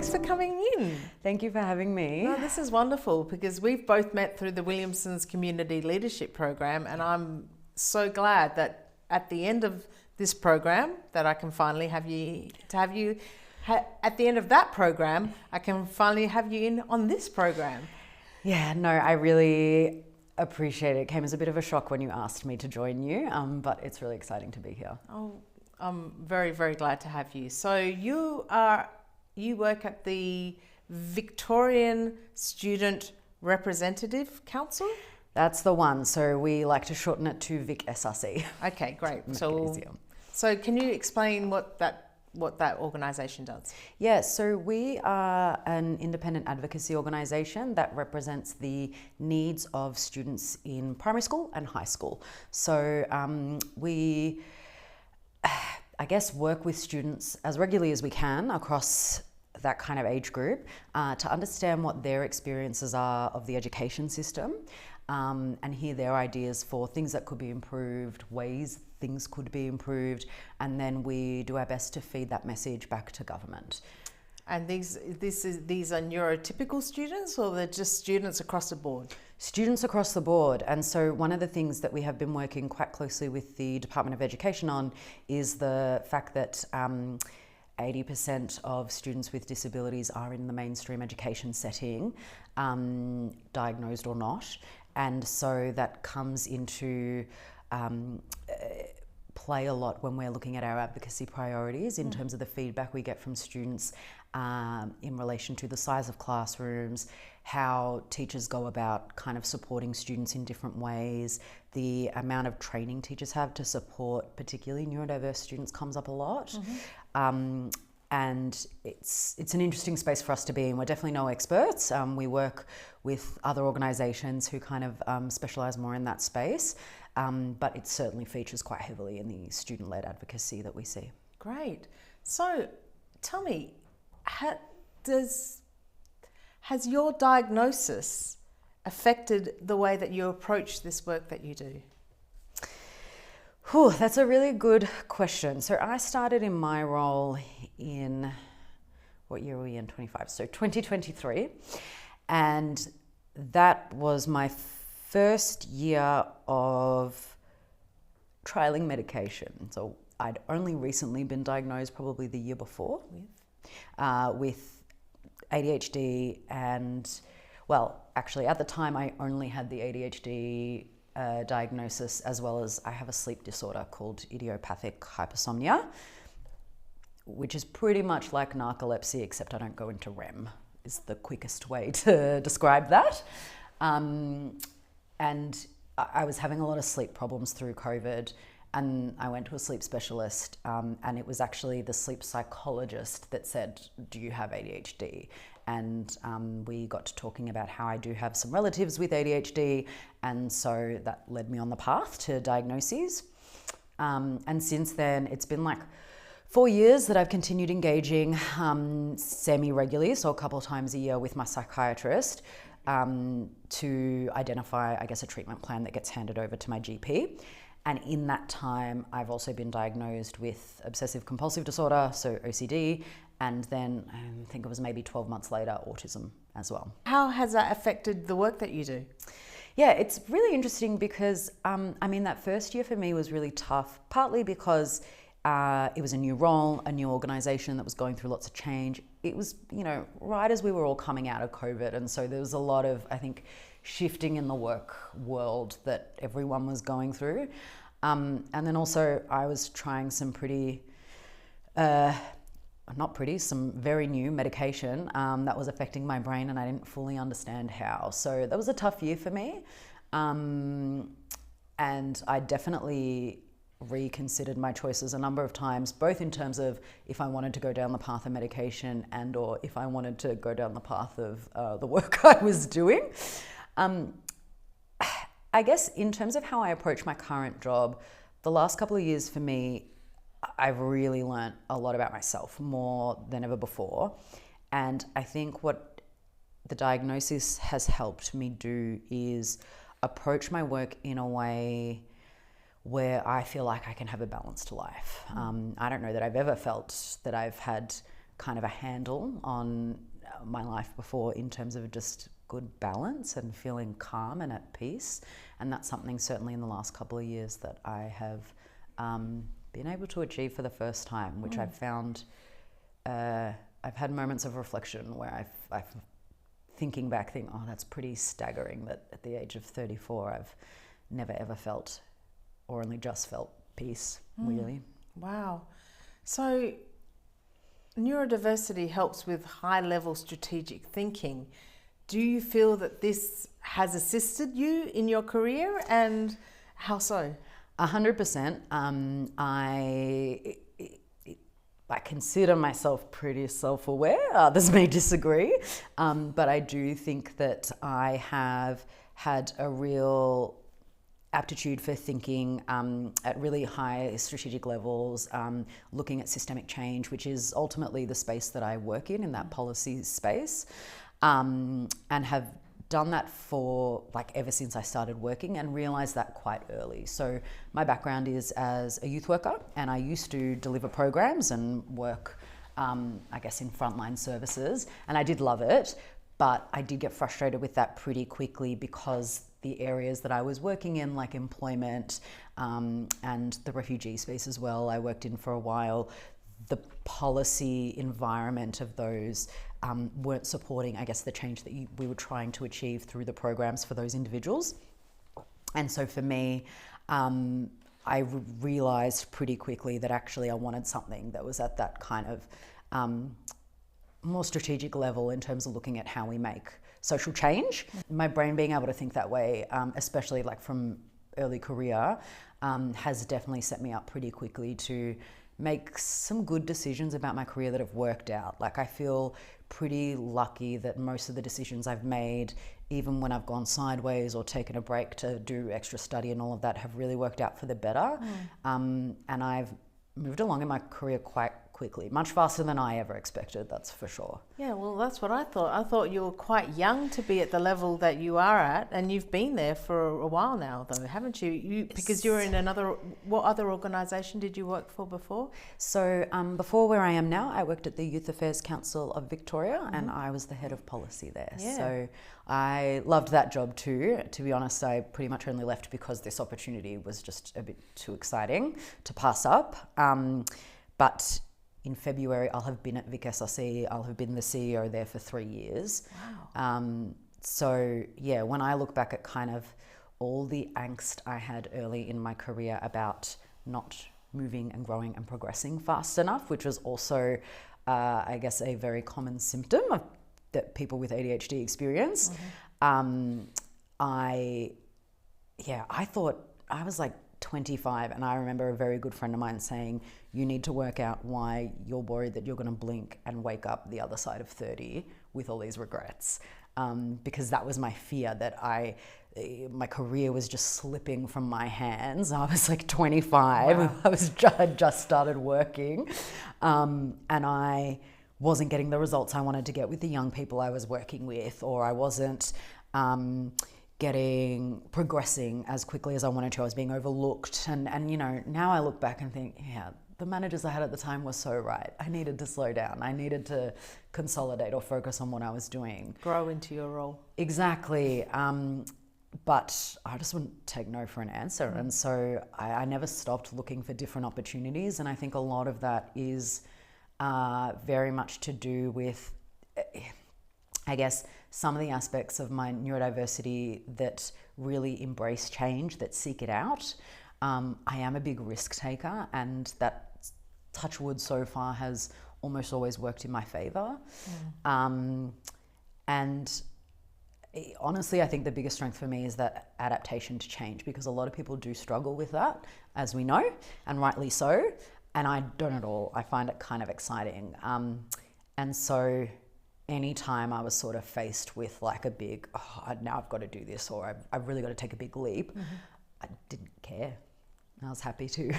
thanks for coming in. Thank you for having me. No, this is wonderful because we've both met through the Williamson's Community Leadership Program, and I'm so glad that at the end of this program that I can finally have you at the end of that program, I can finally have you in on this program. Yeah, no, I really appreciate it. It came as a bit of a shock when you asked me to join you, but it's really exciting to be here. Oh, I'm very, very glad to have you. So you work at the Victorian Student Representative Council? That's the one. So we like to shorten it to Vic SRC. Okay, great. So can you explain what that organisation does? Yeah, so we are an independent advocacy organisation that represents the needs of students in primary school and high school. So we, I guess, work with students as regularly as we can across that kind of age group to understand what their experiences are of the education system and hear their ideas for things that could be improved, ways things could be improved, and then we do our best to feed that message back to government. And these are neurotypical students, or they're just students across the board? Students across the board. And so one of the things that we have been working quite closely with the Department of Education on is the fact that 80% of students with disabilities are in the mainstream education setting, diagnosed or not. And so that comes into play a lot when we're looking at our advocacy priorities in terms of the feedback we get from students in relation to the size of classrooms, how teachers go about kind of supporting students in different ways, the amount of training teachers have to support particularly neurodiverse students comes up a lot. And it's an interesting space for us to be in. We're definitely no experts. We work with other organisations who kind of specialise more in that space, but it certainly features quite heavily in the student-led advocacy that we see. Great. So tell me, has your diagnosis affected the way that you approach this work that you do? Whew, that's a really good question. So I started in my role in, what year were we in? 25. So 2023. And that was my first year of trialing medication. So I'd only recently been diagnosed, probably the year before, with ADHD. And, well, actually at the time I only had the ADHD diagnosis, as well as I have a sleep disorder called idiopathic hypersomnia, which is pretty much like narcolepsy, except I don't go into REM, is the quickest way to describe that. And I was having a lot of sleep problems through COVID, and I went to a sleep specialist, and it was actually the sleep psychologist that said, "Do you have ADHD?" And we got to talking about how I do have some relatives with ADHD, and so that led me on the path to diagnoses. And since then, it's been like 4 years that I've continued engaging semi-regularly, so a couple of times a year with my psychiatrist to identify, I guess, a treatment plan that gets handed over to my GP. And in that time, I've also been diagnosed with obsessive compulsive disorder, so OCD, and then I think it was maybe 12 months later, autism as well. How has that affected the work that you do? Yeah, it's really interesting because, that first year for me was really tough, partly because it was a new role, a new organisation that was going through lots of change. It was, right as we were all coming out of COVID, and so there was a lot of, I think, shifting in the work world that everyone was going through. And then also I was trying some some very new medication that was affecting my brain, and I didn't fully understand how. So that was a tough year for me. And I definitely reconsidered my choices a number of times, both in terms of if I wanted to go down the path of medication and or if I wanted to go down the path of the work I was doing. I guess in terms of how I approach my current job, the last couple of years for me, I've really learnt a lot about myself, more than ever before. And I think what the diagnosis has helped me do is approach my work in a way where I feel like I can have a balanced life. I don't know that I've ever felt that I've had kind of a handle on my life before in terms of just good balance and feeling calm and at peace. And that's something certainly in the last couple of years that I have been able to achieve for the first time, which I've found, I've had moments of reflection where I've thinking back, oh, that's pretty staggering that at the age of 34, I've never ever felt or only just felt peace, really. Wow. So neurodiversity helps with high-level strategic thinking. Do you feel that this has assisted you in your career, and how so? 100%. I consider myself pretty self-aware. Others may disagree, but I do think that I have had a real aptitude for thinking at really high strategic levels, looking at systemic change, which is ultimately the space that I work in that policy space, and have done that for ever since I started working, and realized that quite early. So my background is as a youth worker, and I used to deliver programs and work, I guess, in frontline services, and I did love it, but I did get frustrated with that pretty quickly because the areas that I was working in, like employment and the refugee space as well, I worked in for a while, the policy environment of those weren't supporting, I guess, the change that we were trying to achieve through the programs for those individuals. And so for me, I realized pretty quickly that actually I wanted something that was at that kind of more strategic level in terms of looking at how we make social change. My brain being able to think that way, especially from early career, has definitely set me up pretty quickly to make some good decisions about my career that have worked out. I feel pretty lucky that most of the decisions I've made, even when I've gone sideways or taken a break to do extra study and all of that, have really worked out for the better. And I've moved along in my career quite quickly, much faster than I ever expected, that's for sure. Yeah, well, that's what I thought. I thought you were quite young to be at the level that you are at, and you've been there for a while now, though, haven't you? Because you were in what other organisation did you work for before? So before where I am now, I worked at the Youth Affairs Council of Victoria, and I was the head of policy there. Yeah. So I loved that job too. To be honest, I pretty much only left because this opportunity was just a bit too exciting to pass up. But in February, I'll have been at Vic SRC. I'll have been the CEO there for 3 years. Wow. So yeah, when I look back at kind of all the angst I had early in my career about not moving and growing and progressing fast enough, which was also, I guess, a very common symptom that people with ADHD experience. I thought I was 25, and I remember a very good friend of mine saying, you need to work out why you're worried that you're going to blink and wake up the other side of 30 with all these regrets. Because that was my fear, that my career was just slipping from my hands. I was 25. Wow. I had just started working, and I wasn't getting the results I wanted to get with the young people I was working with, or I wasn't progressing as quickly as I wanted to. I was being overlooked, and now I look back and think, yeah, the managers I had at the time were so right. I needed to slow down. I needed to consolidate or focus on what I was doing. Grow into your role. Exactly. But I just wouldn't take no for an answer. And so I never stopped looking for different opportunities. And I think a lot of that is very much to do with, I guess, some of the aspects of my neurodiversity that really embrace change, that seek it out. I am a big risk taker, and that, touch wood, so far has almost always worked in my favor. And honestly, I think the biggest strength for me is that adaptation to change, because a lot of people do struggle with that, as we know, and rightly so. And I don't at all. I find it kind of exciting. And so anytime I was sort of faced with a big, now I've got to do this, or I've really got to take a big leap, I didn't care. I was happy to.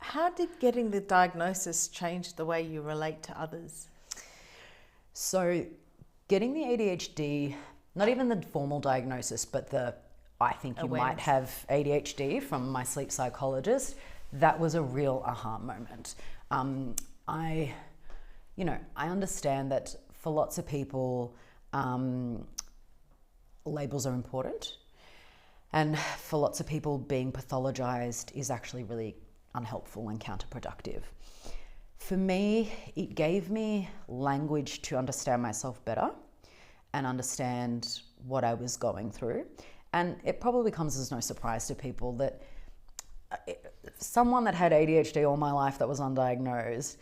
How did getting the diagnosis change the way you relate to others? So getting the ADHD, not even the formal diagnosis, but I think you might have ADHD from my sleep psychologist, that was a real aha moment. I I understand that for lots of people, labels are important. And for lots of people, being pathologized is actually really unhelpful and counterproductive. For me, it gave me language to understand myself better and understand what I was going through. And it probably comes as no surprise to people that someone that had ADHD all my life that was undiagnosed,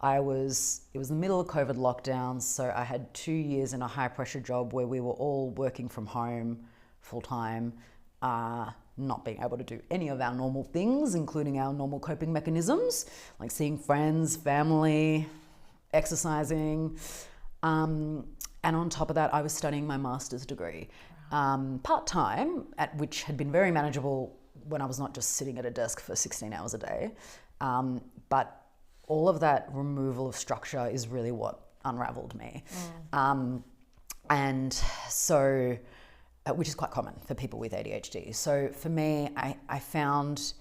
it was the middle of COVID lockdowns, so I had 2 years in a high pressure job where we were all working from home full time, not being able to do any of our normal things, including our normal coping mechanisms, like seeing friends, family, exercising. And on top of that, I was studying my master's degree, part-time, which had been very manageable when I was not just sitting at a desk for 16 hours a day. But all of that removal of structure is really what unraveled me. And so, which is quite common for people with ADHD. So for me, I found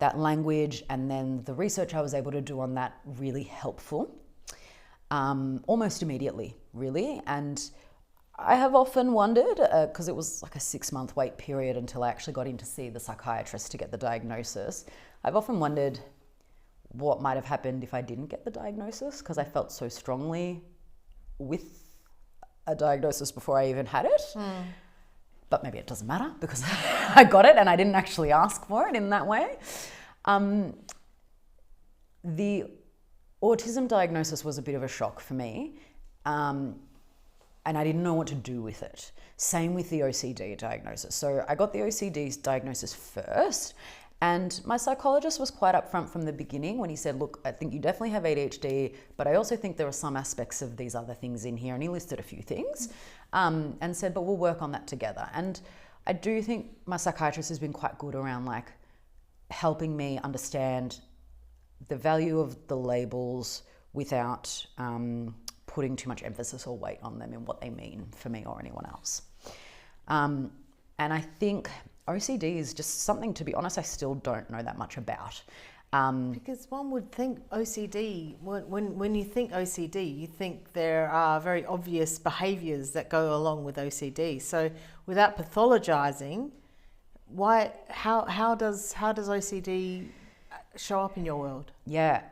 that language and then the research I was able to do on that really helpful, almost immediately, really. And I have often wondered, because it was like a 6-month wait period until I actually got in to see the psychiatrist to get the diagnosis. I've often wondered what might have happened if I didn't get the diagnosis, because I felt so strongly with a diagnosis before I even had it. But maybe it doesn't matter because I got it and I didn't actually ask for it in that way. The autism diagnosis was a bit of a shock for me, and I didn't know what to do with it. Same with the OCD diagnosis. So I got the OCD diagnosis first, and my psychologist was quite upfront from the beginning when he said, look, I think you definitely have ADHD, but I also think there are some aspects of these other things in here. And he listed a few things and said, but we'll work on that together. And I do think my psychiatrist has been quite good around like helping me understand the value of the labels without putting too much emphasis or weight on them and what they mean for me or anyone else. And I think OCD is just something, to be honest, I still don't know that much about. Because one would think OCD, when you think OCD, you think there are very obvious behaviours that go along with OCD. So without pathologizing, how does OCD show up in your world? Yeah,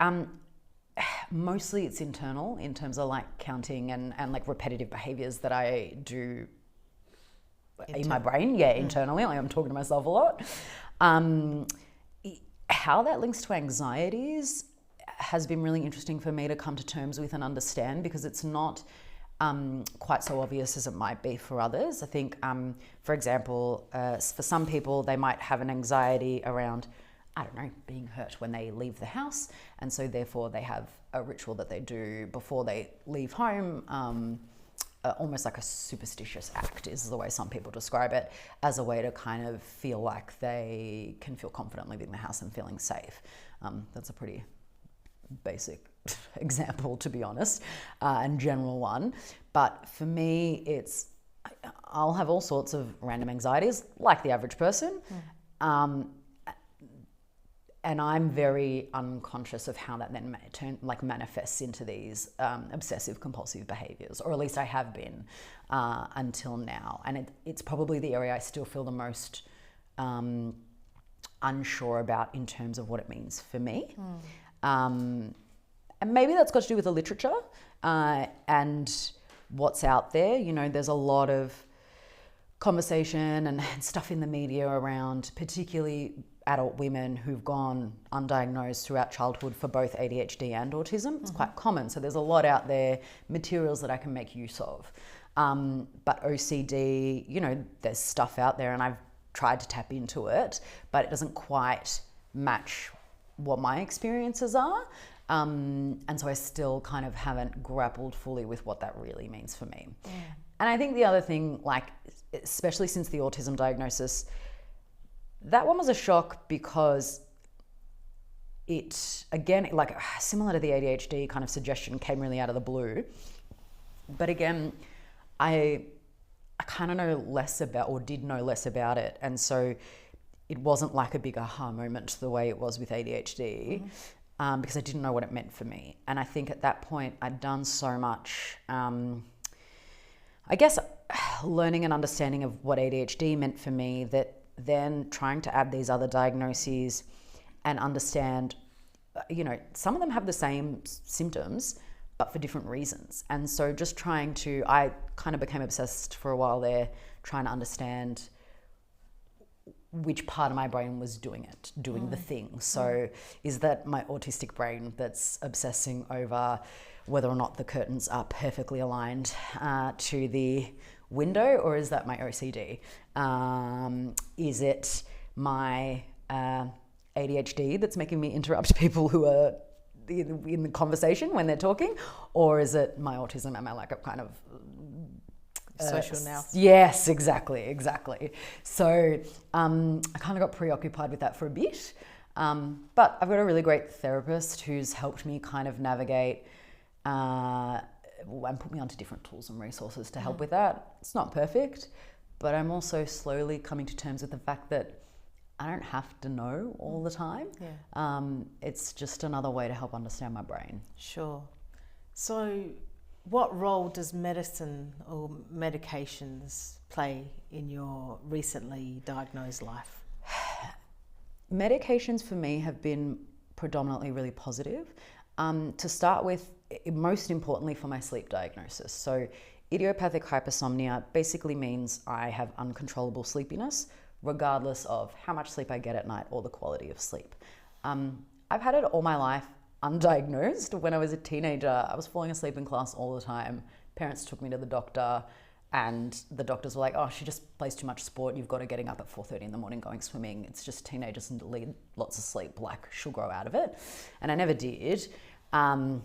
mostly it's internal in terms of like counting and like repetitive behaviours that I do in my brain, internally, like I'm talking to myself a lot. How that links to anxieties has been really interesting for me to come to terms with and understand, because it's not quite so obvious as it might be for others. I think, for example, for some people, they might have an anxiety around, I don't know, being hurt when they leave the house. And so therefore they have a ritual that they do before they leave home, almost like a superstitious act is the way some people describe it, as a way to kind of feel like they can feel confident leaving the house and feeling safe. That's a pretty basic example, to be honest, and general one. But for me, I'll have all sorts of random anxieties, like the average person. And I'm very unconscious of how that then manifests into these obsessive compulsive behaviors, or at least I have been until now. And it's probably the area I still feel the most unsure about in terms of what it means for me. And maybe that's got to do with the literature and what's out there. You know, there's a lot of conversation and stuff in the media around particularly adult women who've gone undiagnosed throughout childhood for both ADHD and autism. It's quite common. So there's a lot out there, materials that I can make use of. But OCD, you know, there's stuff out there and I've tried to tap into it, but it doesn't quite match what my experiences are. And so I still kind of haven't grappled fully with what that really means for me. And I think the other thing, like, especially since the autism diagnosis, that one was a shock because it, again, like similar to the ADHD kind of suggestion, came really out of the blue. But again, I kind of know less about, or did know less about it. And so it wasn't like a big aha moment the way it was with ADHD. because I didn't know what it meant for me. And I think at that point I'd done so much, I guess, learning and understanding of what ADHD meant for me, that then trying to add these other diagnoses and understand, some of them have the same symptoms, but for different reasons. And so just I kind of became obsessed for a while there, trying to understand which part of my brain was doing the thing. So is that my autistic brain that's obsessing over whether or not the curtains are perfectly aligned to the window, or is that my OCD? Is it my ADHD that's making me interrupt people who are in the conversation when they're talking, or is it my autism and my lack of kind of social now? Yes, exactly. So I kind of got preoccupied with that for a bit, but I've got a really great therapist who's helped me kind of navigate and put me onto different tools and resources to help with that. It's not perfect, but I'm also slowly coming to terms with the fact that I don't have to know all the time. Yeah. It's just another way to help understand my brain. Sure. So what role does medicine or medications play in your recently diagnosed life? Medications for me have been predominantly really positive. To start with, most importantly for my sleep diagnosis. So idiopathic hypersomnia basically means I have uncontrollable sleepiness, regardless of how much sleep I get at night or the quality of sleep. I've had it all my life undiagnosed. When I was a teenager, I was falling asleep in class all the time. Parents took me to the doctor, and the doctors were like, oh, she just plays too much sport. You've got her getting up at 4:30 in the morning going swimming. It's just teenagers and need lots of sleep. Like, she'll grow out of it. And I never did. And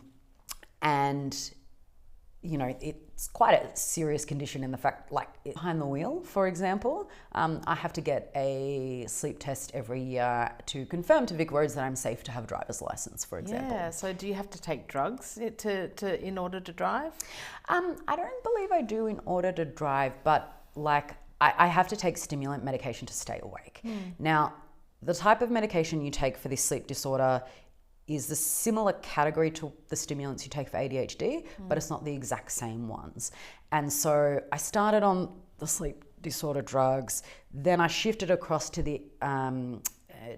it's quite a serious condition in the fact, like behind the wheel, for example, I have to get a sleep test every year to confirm to Vic Roads that I'm safe to have a driver's license, for example. Yeah, so do you have to take drugs in order to drive? I don't believe I do in order to drive, but I have to take stimulant medication to stay awake. Now, the type of medication you take for this sleep disorder is the similar category to the stimulants you take for ADHD, but it's not the exact same ones. And so I started on the sleep disorder drugs, then I shifted across to the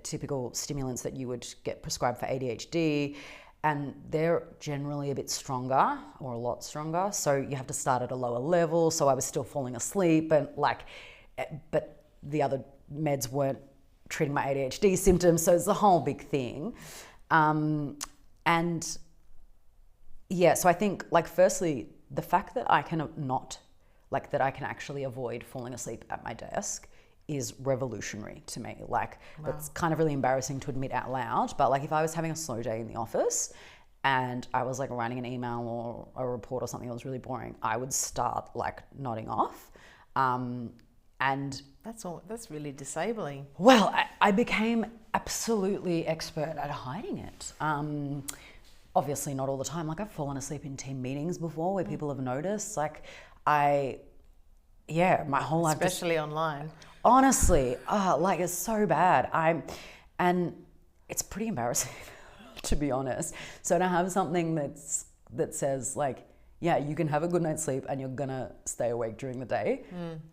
typical stimulants that you would get prescribed for ADHD, and they're generally a bit stronger, or a lot stronger, so you have to start at a lower level. So I was still falling asleep, and but the other meds weren't treating my ADHD symptoms, so it's a whole big thing. And yeah, so I think firstly, the fact that I can that I can actually avoid falling asleep at my desk is revolutionary to me. That's kind of really embarrassing to admit out loud, but if I was having a slow day in the office and I was writing an email or a report or something that was really boring, I would start nodding off. And that's really disabling. Well, I became absolutely expert at hiding it. Obviously not all the time. I've fallen asleep in team meetings before where people have noticed. My whole life. Especially online. Honestly, it's so bad. And it's pretty embarrassing, to be honest. So to have something that says yeah, you can have a good night's sleep and you're gonna stay awake during the day.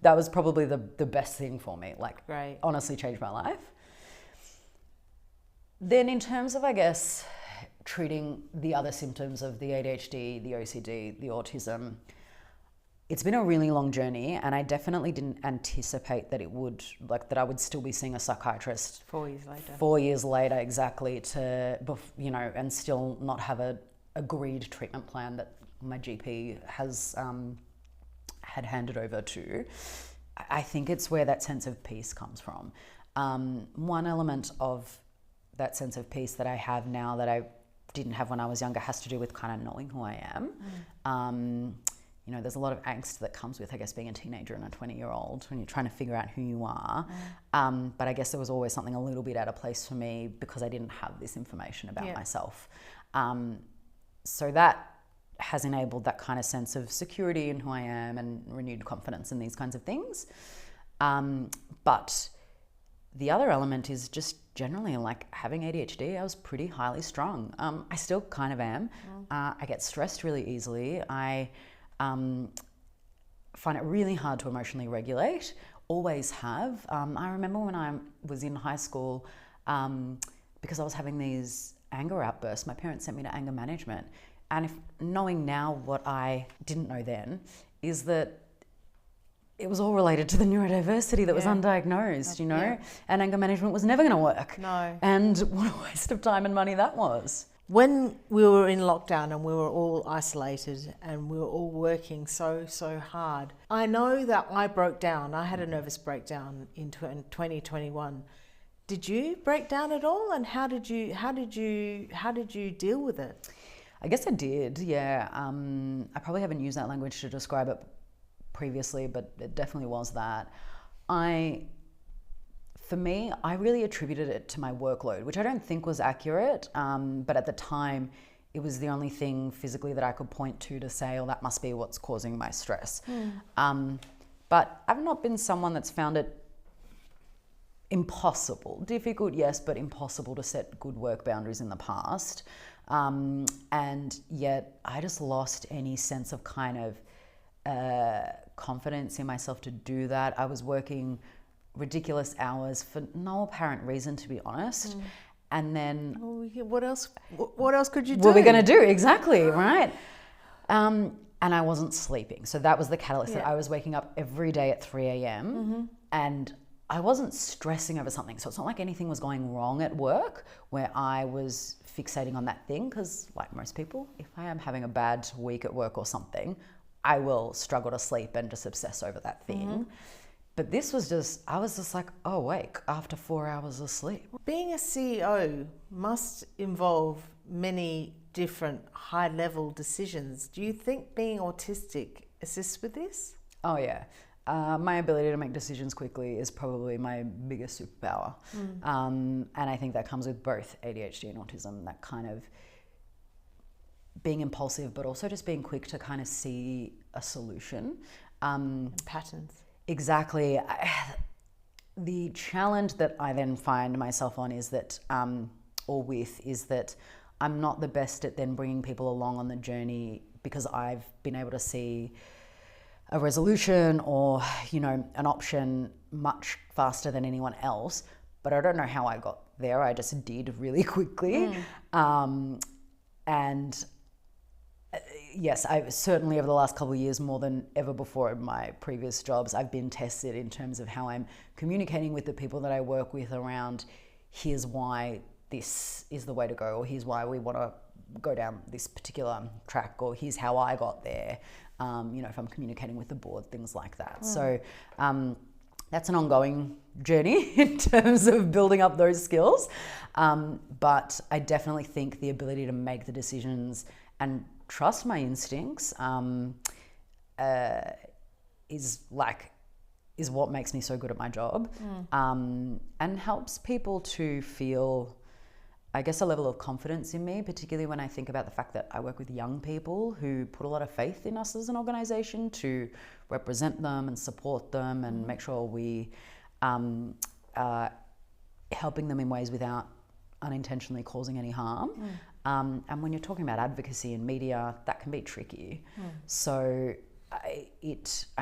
That was probably the best thing for me. Great. Honestly changed my life. Then in terms of, I guess, treating the other symptoms of the ADHD, the OCD, the autism, it's been a really long journey, and I definitely didn't anticipate that it would, that I would still be seeing a psychiatrist 4 years later. 4 years later, exactly, and still not have a agreed treatment plan that my GP has had handed over to. I think it's where that sense of peace comes from. One element of that sense of peace that I have now that I didn't have when I was younger has to do with kind of knowing who I am. There's a lot of angst that comes with, I guess, being a teenager and a 20-year-old when you're trying to figure out who you are. But I guess there was always something a little bit out of place for me because I didn't have this information about myself. So that has enabled that kind of sense of security in who I am and renewed confidence in these kinds of things. But the other element is just generally like having ADHD. I was pretty highly strung. I still kind of am. I get stressed really easily. I find it really hard to emotionally regulate. Always have. I remember when I was in high school, because I was having these anger outbursts, my parents sent me to anger management. And knowing now what I didn't know then is that it was all related to the neurodiversity that was undiagnosed, you know, and anger management was never going to work. No. And what a waste of time and money that was. When we were in lockdown and we were all isolated and we were all working so hard, I know that I broke down. I had a nervous breakdown in 2021. Did you break down at all? And how did you deal with it? I guess I did, yeah. I probably haven't used that language to describe it previously, but it definitely was that. For me, I really attributed it to my workload, which I don't think was accurate, but at the time, it was the only thing physically that I could point to say, oh, that must be what's causing my stress. But I've not been someone that's found it impossible, difficult, yes, but impossible to set good work boundaries in the past. And yet I just lost any sense of kind of confidence in myself to do that. I was working ridiculous hours for no apparent reason, to be honest. And then what else could you do? What are we going to do? Exactly, right? And I wasn't sleeping. So that was the catalyst, that I was waking up every day at 3 a.m. And I wasn't stressing over something. So it's not like anything was going wrong at work where I was fixating on that thing, because like most people, if I am having a bad week at work or something, I will struggle to sleep and just obsess over that thing. But this was just, I was just like, oh, awake after 4 hours of sleep. Being a CEO must involve many different high-level decisions. Do you think being autistic assists with this? Oh, yeah. My ability to make decisions quickly is probably my biggest superpower. And I think that comes with both ADHD and autism, that kind of being impulsive, but also just being quick to kind of see a solution. Patterns. Exactly. The challenge that I then find myself on is that, is that I'm not the best at then bringing people along on the journey, because I've been able to see a resolution or, you know, an option much faster than anyone else. But I don't know how I got there. I just did really quickly. And yes, I've certainly over the last couple of years, more than ever before in my previous jobs, I've been tested in terms of how I'm communicating with the people that I work with around, here's why this is the way to go, or here's why we want to go down this particular track, or here's how I got there. You know, if I'm communicating with the board, things like that. So that's an ongoing journey in terms of building up those skills. But I definitely think the ability to make the decisions and trust my instincts is what makes me so good at my job, and helps people to feel, I guess, a level of confidence in me, particularly when I think about the fact that I work with young people who put a lot of faith in us as an organisation to represent them and support them and make sure we helping them in ways without unintentionally causing any harm. And when you're talking about advocacy in media, that can be tricky. So I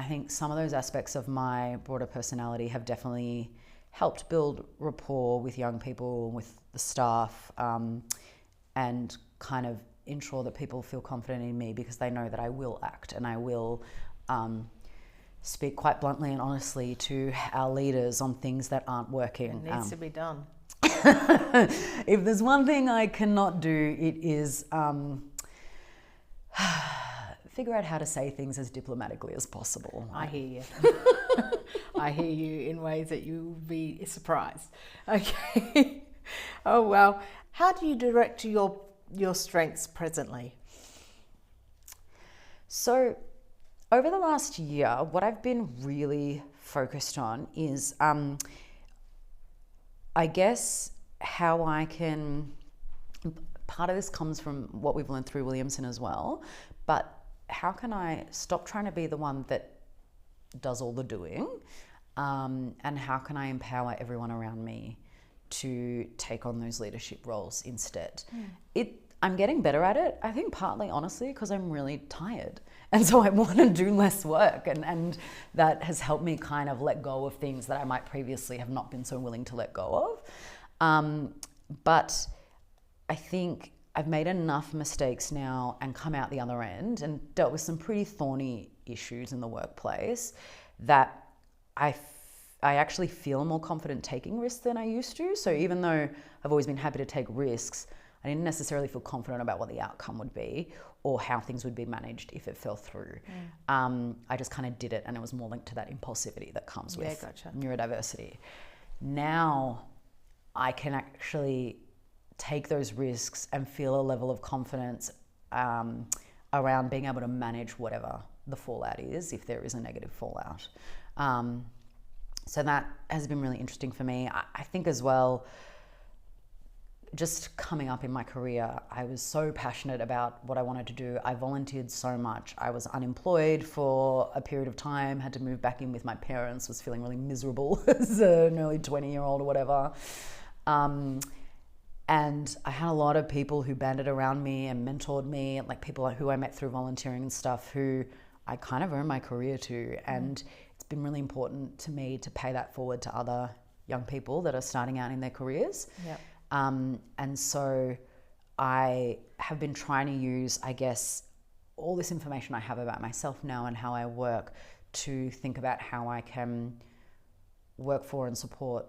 think some of those aspects of my broader personality have definitely helped build rapport with young people, with the staff, and kind of ensure that people feel confident in me because they know that I will act and I will speak quite bluntly and honestly to our leaders on things that aren't working. It needs to be done. If there's one thing I cannot do, it is figure out how to say things as diplomatically as possible. I hear you. I hear you in ways that you'll be surprised. Okay. Oh, well. How do you direct your strengths presently? So over the last year, what I've been really focused on is, I guess, how I can, part of this comes from what we've learned through Williamson as well, but how can I stop trying to be the one that does all the doing, and how can I empower everyone around me to take on those leadership roles instead. I'm getting better at it, I think partly honestly because I'm really tired, and so I want to do less work, and that has helped me kind of let go of things that I might previously have not been so willing to let go of. But I think I've made enough mistakes now and come out the other end and dealt with some pretty thorny issues in the workplace that I actually feel more confident taking risks than I used to. So even though I've always been happy to take risks, I didn't necessarily feel confident about what the outcome would be or how things would be managed if it fell through. I just kind of did it, and it was more linked to that impulsivity that comes with neurodiversity. Now I can actually take those risks and feel a level of confidence around being able to manage whatever the fallout is, if there is a negative fallout. So that has been really interesting for me. I think as well, just coming up in my career, I was so passionate about what I wanted to do. I volunteered so much. I was unemployed for a period of time, had to move back in with my parents, was feeling really miserable as an early 20-year-old or whatever. And I had a lot of people who banded around me and mentored me, like people who I met through volunteering and stuff, who I kind of earned my career to. And it's been really important to me to pay that forward to other young people that are starting out in their careers. Yep. And so I have been trying to use, I guess, all this information I have about myself now and how I work to think about how I can work for and support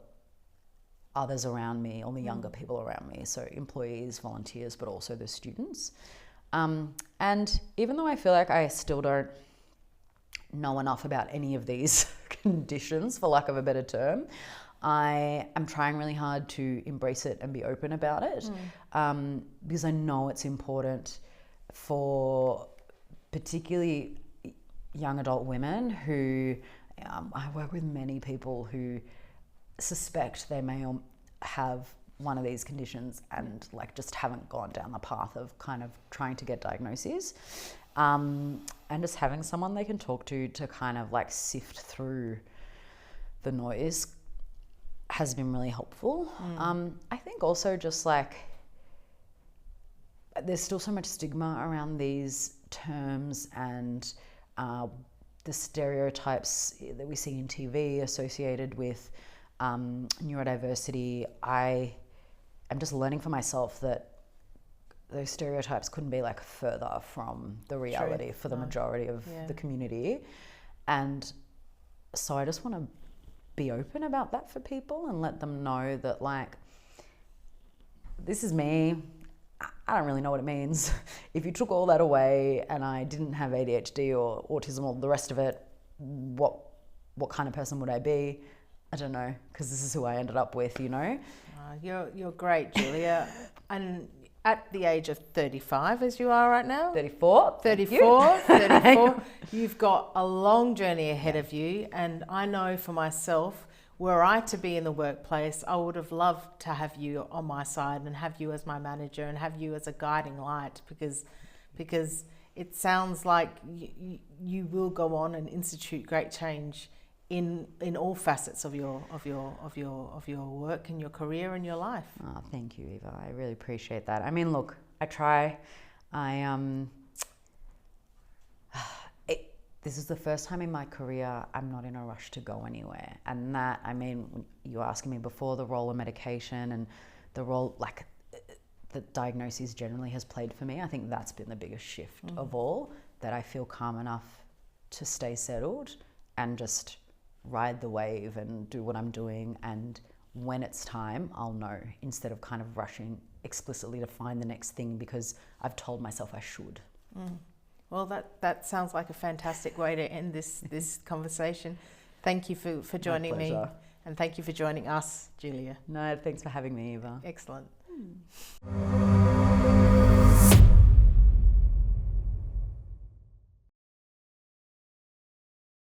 others around me, or the younger people around me, so employees, volunteers, but also the students. And even though I feel like I still don't know enough about any of these conditions, for lack of a better term, I am trying really hard to embrace it and be open about it, because I know it's important for particularly young adult women who, I work with many people who suspect they may have one of these conditions and like just haven't gone down the path of kind of trying to get diagnoses, and just having someone they can talk to kind of like sift through the noise has been really helpful. I think also just like there's still so much stigma around these terms and the stereotypes that we see in TV associated with neurodiversity. I am just learning for myself that those stereotypes couldn't be like further from the reality for the majority of the community. And so I just want to be open about that for people and let them know that like, this is me. I don't really know what it means. If you took all that away and I didn't have ADHD or autism or the rest of it, what kind of person would I be? I don't know, because this is who I ended up with, you know? You're great, Julia. And at the age of 35, as you are right now? 34. 34. You've got a long journey ahead of you. And I know for myself, were I to be in the workplace, I would have loved to have you on my side and have you as my manager and have you as a guiding light, because it sounds like you will go on and institute great change in all facets of your work and your career and your life. Oh, thank you, Eva. I really appreciate that. I mean, look, I try. This is the first time in my career I'm not in a rush to go anywhere. And that, I mean, you were asking me before the role of medication and the role, like, that diagnosis generally has played for me. I think that's been the biggest shift of all, that I feel calm enough to stay settled and just ride the wave and do what I'm doing, and when it's time I'll know, instead of kind of rushing explicitly to find the next thing because I've told myself I should. Well, that sounds like a fantastic way to end this conversation. Thank you for joining me, and thank you for joining us, Julia. No, thanks for having me, Eva. Excellent.